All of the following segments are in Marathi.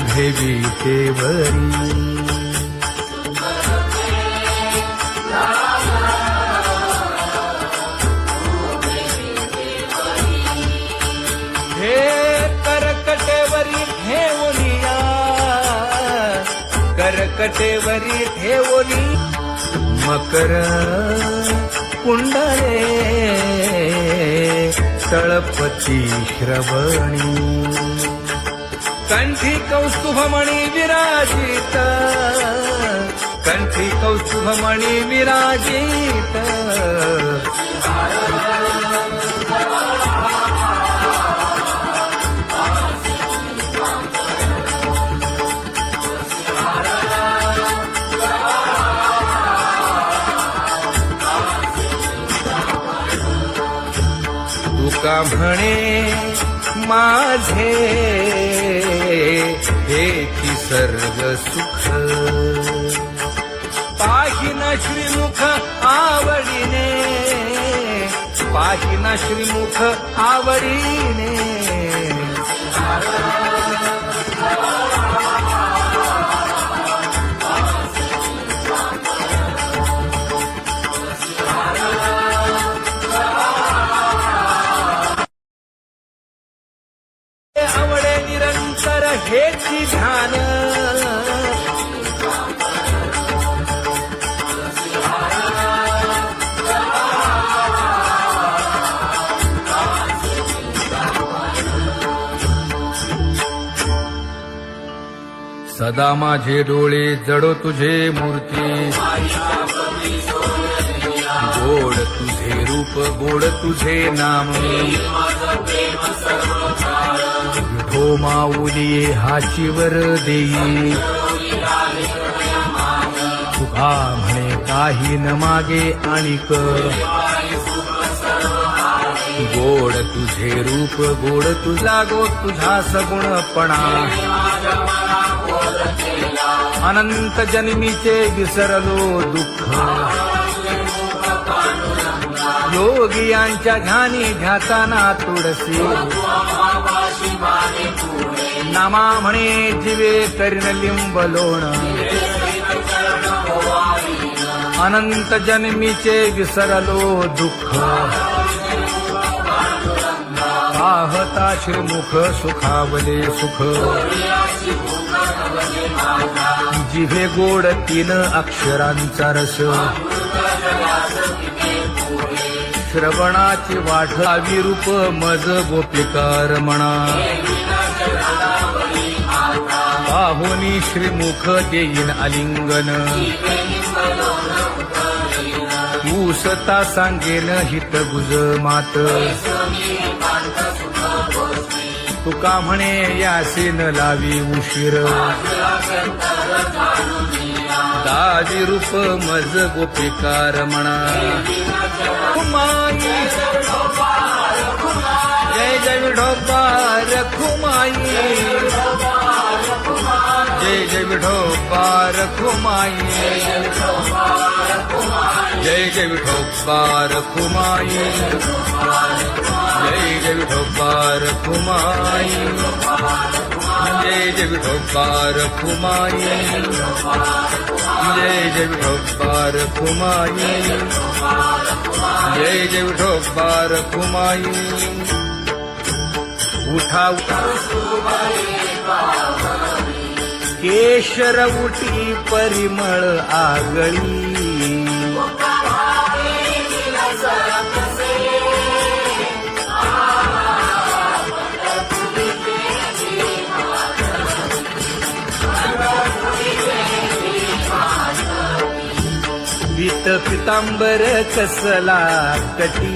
उभे विटेवरी. हे करकटेवरी ठेवलिया, करकटेवरी ठेवली मकर कुंडले तळपती श्रवणी. कंठी कौस्तुभमणी विराजित, कंठी कौस्तुभमणी विराजित. तुका म्हणे माझे हेची सर्व सुख. पाहिना श्रीमुख आवडीने, पाहिना श्रीमुख आवडीने. आवडे निरंतर हेची ध्यान. सदा माझे डोळे जडो तुझे मूर्ती. गोड तुझे रूप, गोड तुझे नाम. विठो माऊली हाचीवर देई. तुका म्हणे काही न मागे आणिक. गोड तुझे रूप, गोड तुझा गो तुझा सगुणपणा. अनंत जन्मीचे विसरलो दुःख. योगियांच्या ध्यानी ध्याताना तुळसी. नामा म्हणे जीवे करीन लिंब लोण. अनंत जन्मीचे विसरलो दुःख. पाहता श्रीमुख सुखावले सुख. जिभे गोड 3 अक्षरांचा रस. श्रवणाची वाट विरूप मज गोपिकार म्हणा. पाहुनी श्रीमुख देईन आलिंगन. ऊसता सांगेन हित गुज मात. तुका म्हणे यासे न लावी उशीर. दादी रूप मज गोपिकार म्हणा. जय जय विठोबा रखुमाई. जय जय विठोबा रखुमाई. जय जय विठोबा रखुमाई. जय जय विठोबा रखुमाई. जय जय विठोबा रखुमाई. जय जय विठोबा रखुमाई. जय जय विठोबा रखुमाई. उठा केशर उठी परिमळ आगळी. पीत पितांबर कसला कटी.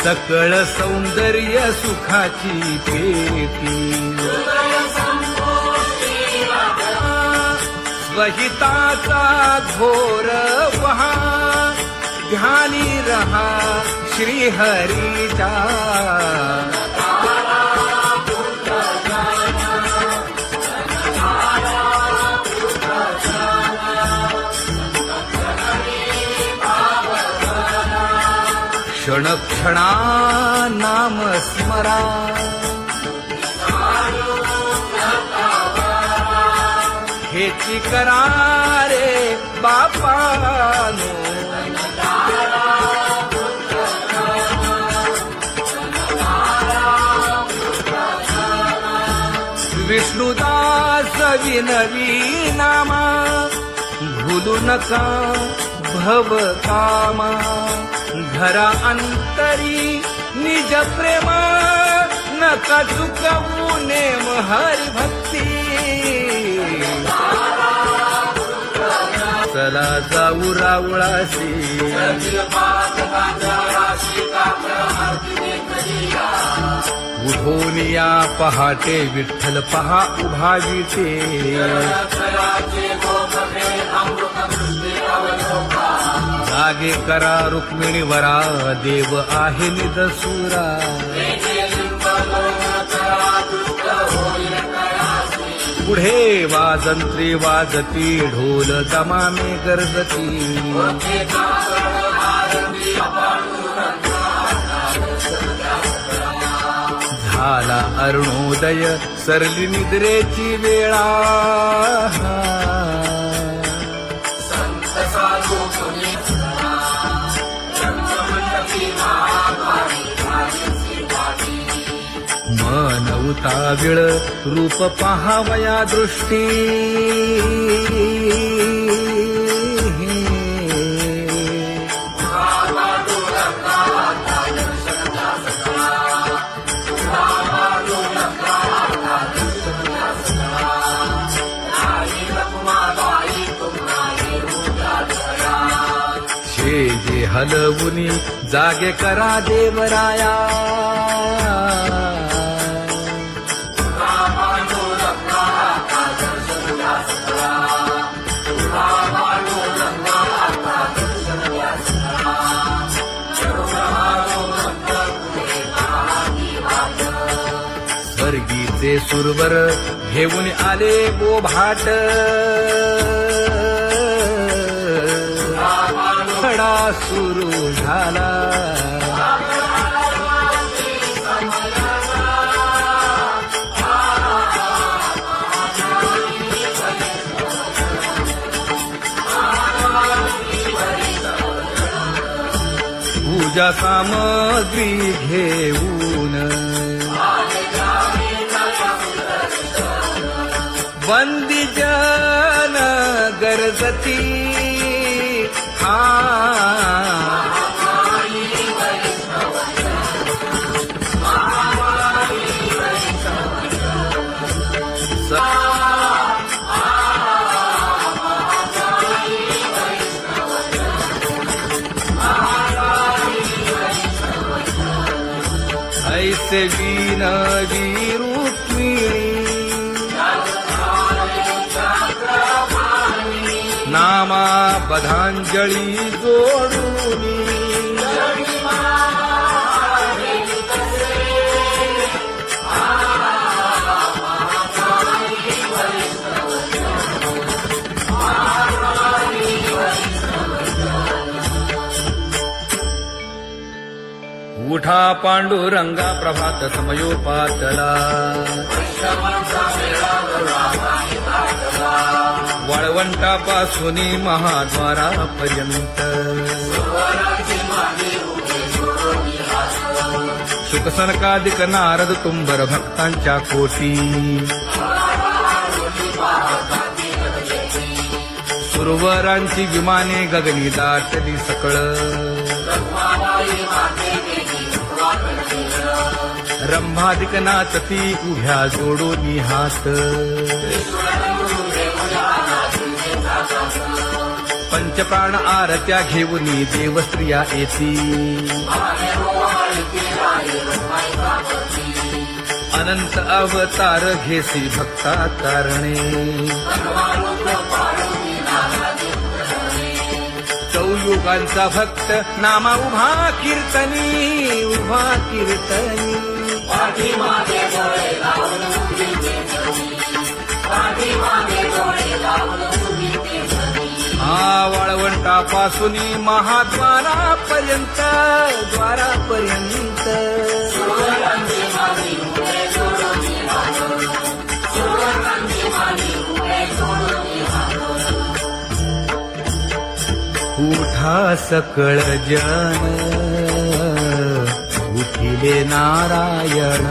सकळ सौंदर्य सुखाची पेटी. स्वहिताचा घोर वहा. ध्यानी रहा श्रीहरीचा. क्षण क्षणा नाम स्मरा हेची करा रे बापानो विष्णुदास विनवी नामा भूलू नका भव कामा घरा अंतरी निज प्रेम नका चुकवू नेम हरी भक्ती चला जाऊ रावळाशी उठोनिया पहाटे विठ्ठल पहा उभा विटे जागे करा रुक्मिणी वरा देव आहे निदसुरा पुढे वाजंत्री वाजती ढोल दमामे गरजती झाला अरुणोदय सरली निद्रेची वेळा मन उताविळ रूप पहावया दृष्टी जे हलवुनी जागे करा देवराया स्वर्गीचे सुरवर घेऊन आले बोभाट खडा सुरू झाला पूजा सामग्री घेऊन वंदी जन गरजती ऐसे विनवी रुक्मिणी नामा बधांजळी जोडूनी उठा पांडुरंगा प्रभात समयोपातला वाळवंटापासून महाद्वारापर्यंत शुकसनकादिक नारद तुंबर भक्तांच्या कोटी सुरवरांची विमाने गगनी दाटली सकळ रंभादिक नाचती उभ्या जोडोनी हात पंचप्राण आरत्या घेऊनी देवस्त्रिया येती अनंत अवतार घेसी भक्ता कारणे चौयुगांचा भक्त नामा उभा कीर्तनी उभा कीर्तनी वाळवंटापासून महाद्वारापर्यंत द्वारापर्यंत उठा सकळ जन उठिले नारायण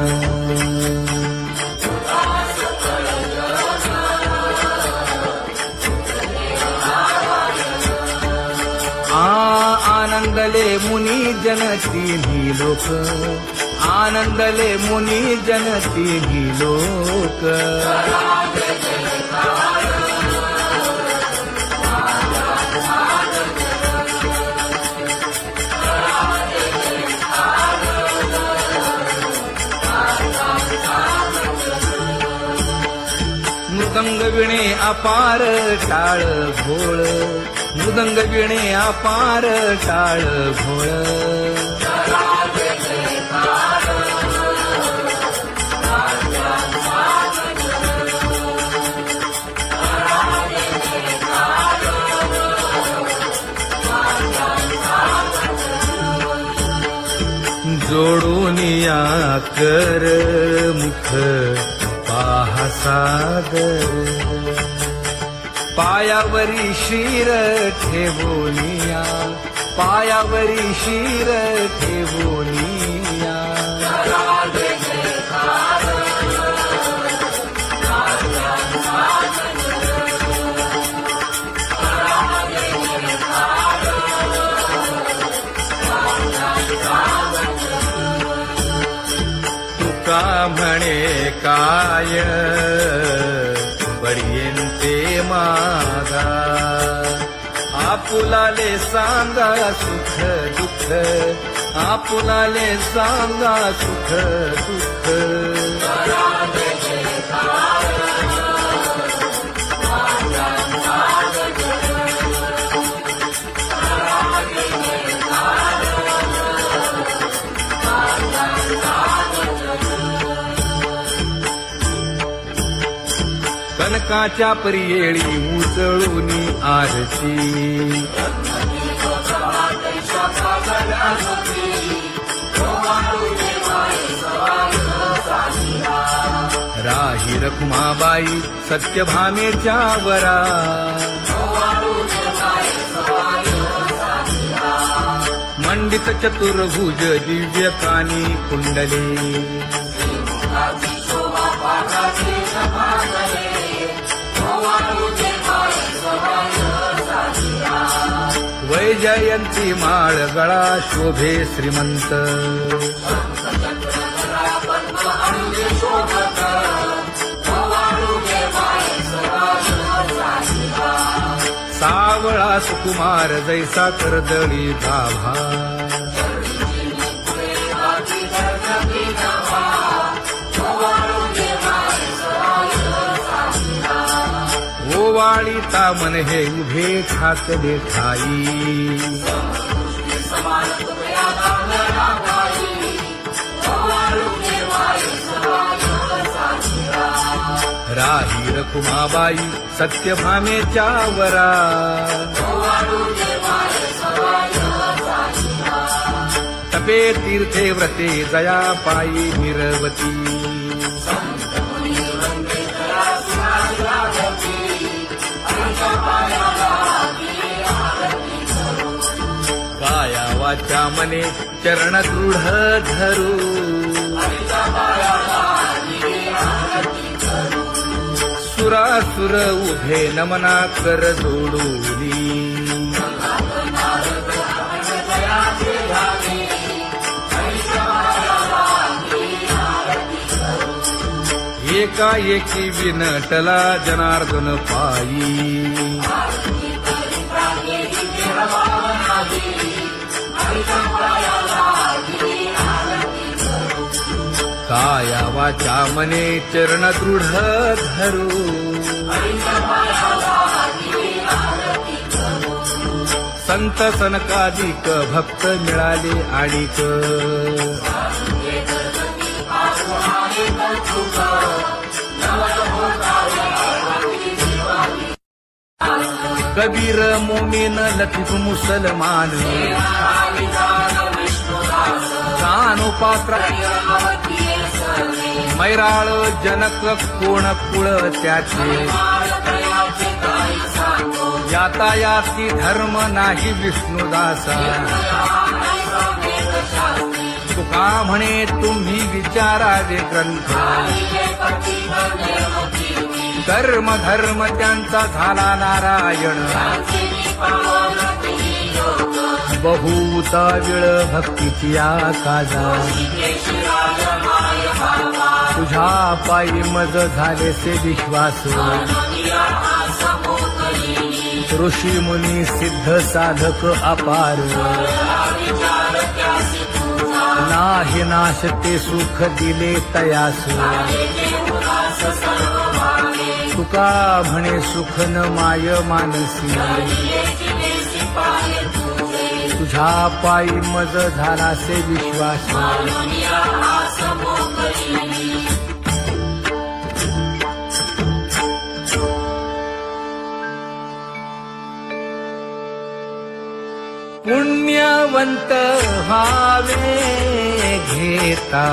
आनंदले मुनी जन तिन्ही लोक आनंदले मुनी जन तिन्ही लोक मृदंग विणे अपार टाळ भोळ मृदंग विणे अपार टाळ भोळ जोडून या कर मुख पाहा सागर पायावरी शिर ठेवोनिया पायावरी शिर ठेवोनिया तुका म्हणे काय पर्यंते मागा आपुलाले सांगा सुख दुःख आपुलाले सांगा सुख दुःख कनकाच्या परियेळी उजळूनी आरती राही रखुमाबाई सत्यभामेच्या वरा मंडित चतुर्भुज दिव्य कानी कुंडले वैजयंती माळ गळा शोभे श्रीमंत सावळा सुकुमार जैसा करदळी गाभा ओवाळी तामन हे उभे ठाकले ठाई राही रखुमाबाई सत्यभामेच्या वरा तपे तीर्थे व्रते जया पायी निरवती काया वाचा मने चरण दृढ धरू सुरासुर उभे नमना कर जोडूनी एकाएकी विनटला जनार्दन पायी काया वाचा मने चरण दृढ धरू संत सनकादिक भक्त मिळाले आणिक Thank you. कबीर मोमीन लतीफ मुसलमान जानोपात्र मैराळ जनक कोण कुळ त्याचे यातायाती धर्म नाही विष्णुदासा तुका म्हणे तुम्ही विचारावे ग्रंथ कर्म धर्म त्यांचा झाला नारायण बहुता वेळ भक्तीची आकाजा तुझ्या पायी मज झाले से विश्वास ऋषी मुनी सिद्ध साधक अपार नाही नाश ते सुख दिले तयास तुका म्हणे सुख न माय मानसी तुझ्या पायी मज झाला से विश्वास पुण्यवंत व्हावे घेता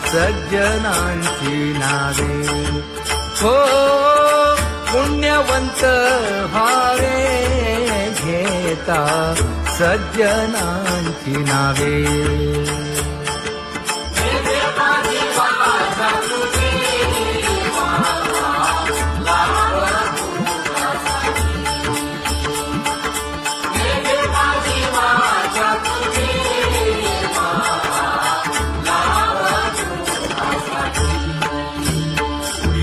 सज्जनांची नावे हो पुण्यवंत व्हावे घेता सज्जनांची नावे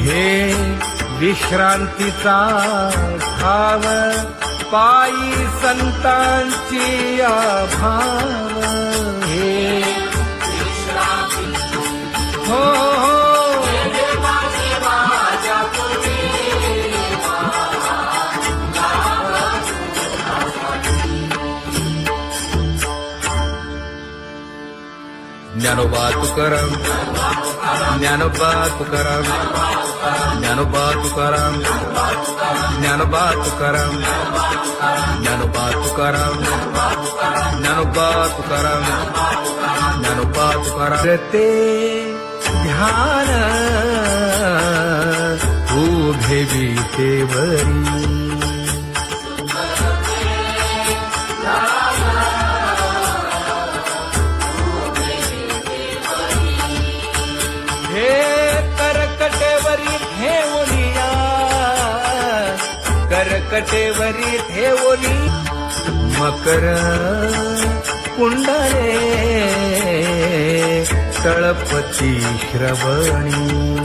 हे विश्रांतीचा भाव पायी संतांची अभाव हे हो ज्ञानोबा तुकाराम ज्ञानोबा तुकाराम ज्ञानोबा तुकाराम ज्ञानोबा तुकाराम ज्ञानोबा तुकाराम ज्ञानोबा तुकाराम ज्ञानोबा तुकाराम ते ध्यान उभे विटेवरी करकटेवरी ठेवली मकर कुंडले तळपती श्रवणी